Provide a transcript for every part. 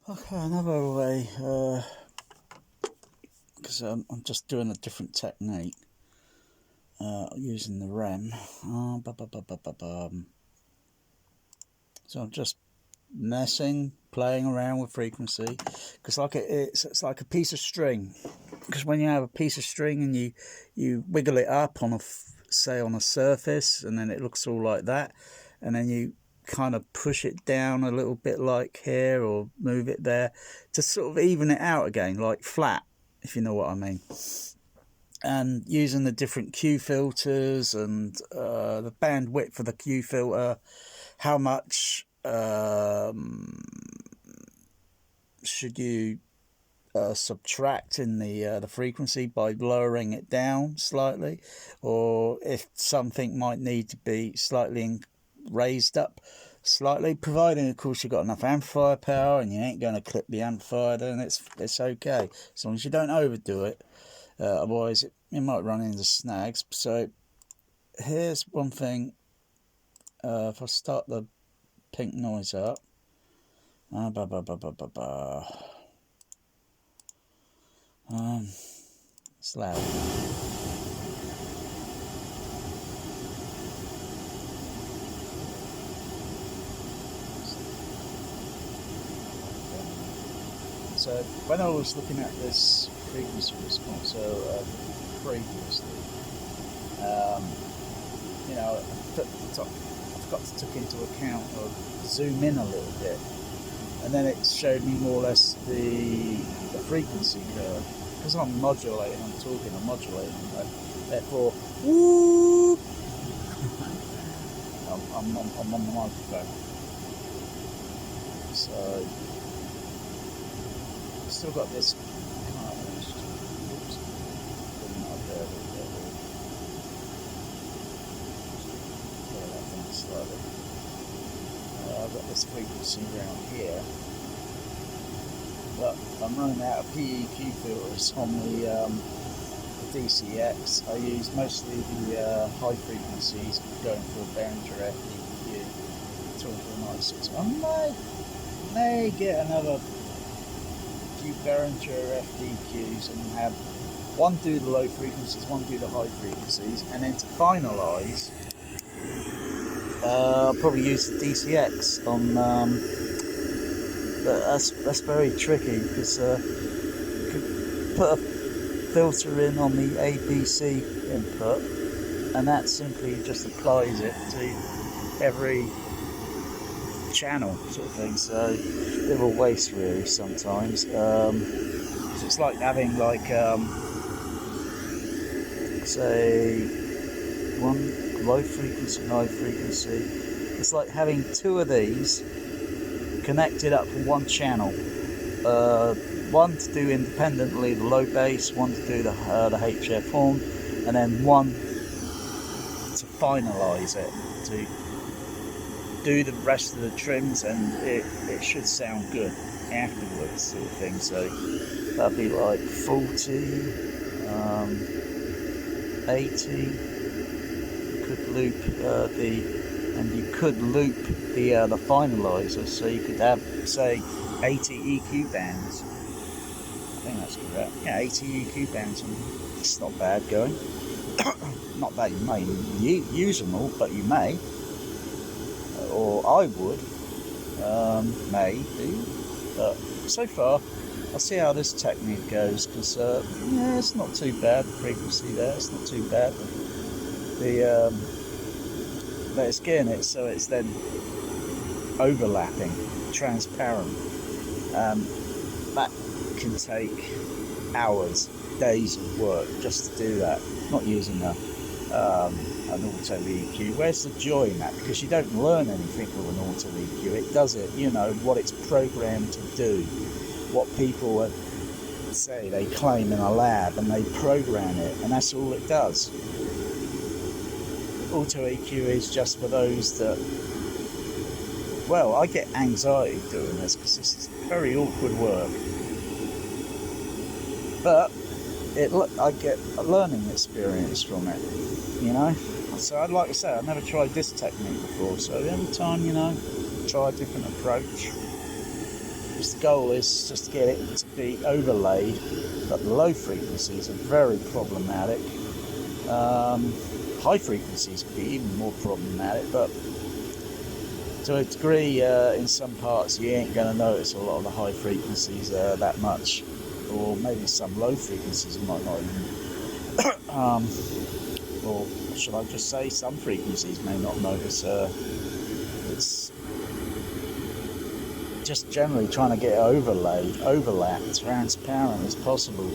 Okay, another way, because I'm just doing a different technique, using the REM. So I'm just playing around with frequency, because it's like a piece of string. Because when you have a piece of string and you wiggle it up on say on a surface, and then it looks all like that, and then you kind of push it down a little bit like here, or move it there to sort of even it out again, like flat, if you know what I mean. And using the different Q filters and the bandwidth for the Q filter, how much should you subtract in the frequency by lowering it down slightly, or if something might need to be slightly raised up slightly, providing of course you've got enough amplifier power and you ain't going to clip the amplifier, then it's okay, as long as you don't overdo it. Otherwise it might run into snags. So here's one thing. If I start the pink noise up, it's loud. So when I was looking at this frequency response, previously, I forgot to take into account or zoom in a little bit, and then it showed me more or less the frequency curve, because I'm modulating, I'm modulating, and therefore, whoop, I'm on the microphone. So still got this. I've got this frequency around here, but I'm running out of PEQ filters on the DCX. I use mostly the high frequencies, going for a Behringer FDQ 2496. I may get another few Behringer FDQs and have one do the low frequencies, one do the high frequencies, and then to finalise, I'll probably use the DCX on. But that's very tricky, because you could put a filter in on the ABC input, and that simply just applies it to every channel, sort of thing. So a bit of a waste really sometimes. So it's like having say one low frequency, high frequency. It's like having two of these connected up for one channel. One to do independently the low bass, one to do the HF horn, and then one to finalise it, to do the rest of the trims, and it should sound good afterwards, sort of thing. So that'd be like 40, 80. You could loop you could loop the finalizer, so you could have, say, 80 EQ bands. I think that's correct. Yeah, 80 EQ bands, and it's not bad going. Not that you may use them all, but you may, or I would, may do. But so far, I'll see how this technique goes, because yeah, it's not too bad. The frequency there, it's not too bad. But it's getting it so it's then overlapping, transparent. That can take hours, days of work just to do that. Not using an auto EQ. Where's the joy in that? Because you don't learn anything with an auto EQ. It does it, what it's programmed to do. What people say they claim in a lab, and they program it, and that's all it does. Auto EQ is just for those that, well, I get anxiety doing this, because this is very awkward work, but I get a learning experience from it, so I'd like to say, I've never tried this technique before, so every time, try a different approach. because the goal is just to get it to be overlaid, but the low frequencies are very problematic. High frequencies could be even more problematic, but to a degree, in some parts you ain't going to notice a lot of the high frequencies that much, or maybe some low frequencies you might not even or should I just say some frequencies may not notice. It's just generally trying to get it overlapped, transparent as possible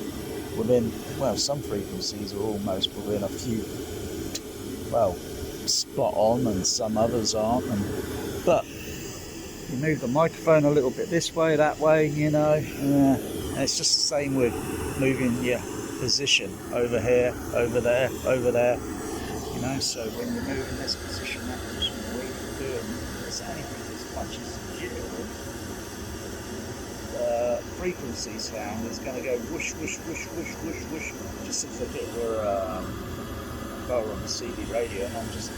within, well, some frequencies are almost within a few, well, spot on, and some others aren't. But you move the microphone a little bit this way, that way, you know, and it's just the same with moving your position over here, over there, you know. So when you're moving this position, that position, the way you're doing is anything as much as you the frequency sound is going to go whoosh, whoosh, whoosh, whoosh, whoosh, whoosh, just as if it were if I were on a CD radio, and I'm just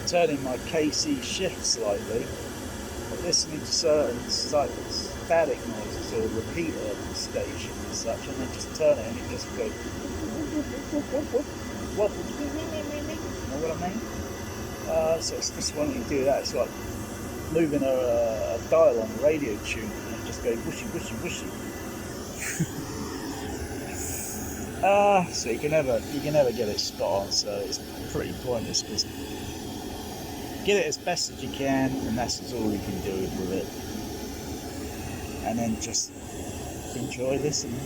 turning my KC shift slightly, but listening to certain static noises or repeater station and such, and then just turn it and it just goes wobbles. You know what I mean? So it's just when you do that, it's like moving a dial on a radio tune, and it just goes whooshy, whooshy, whooshy. So you can never get it spot on, so it's pretty pointless. Just get it as best as you can, and that's all you can do with it. And then just enjoy listening.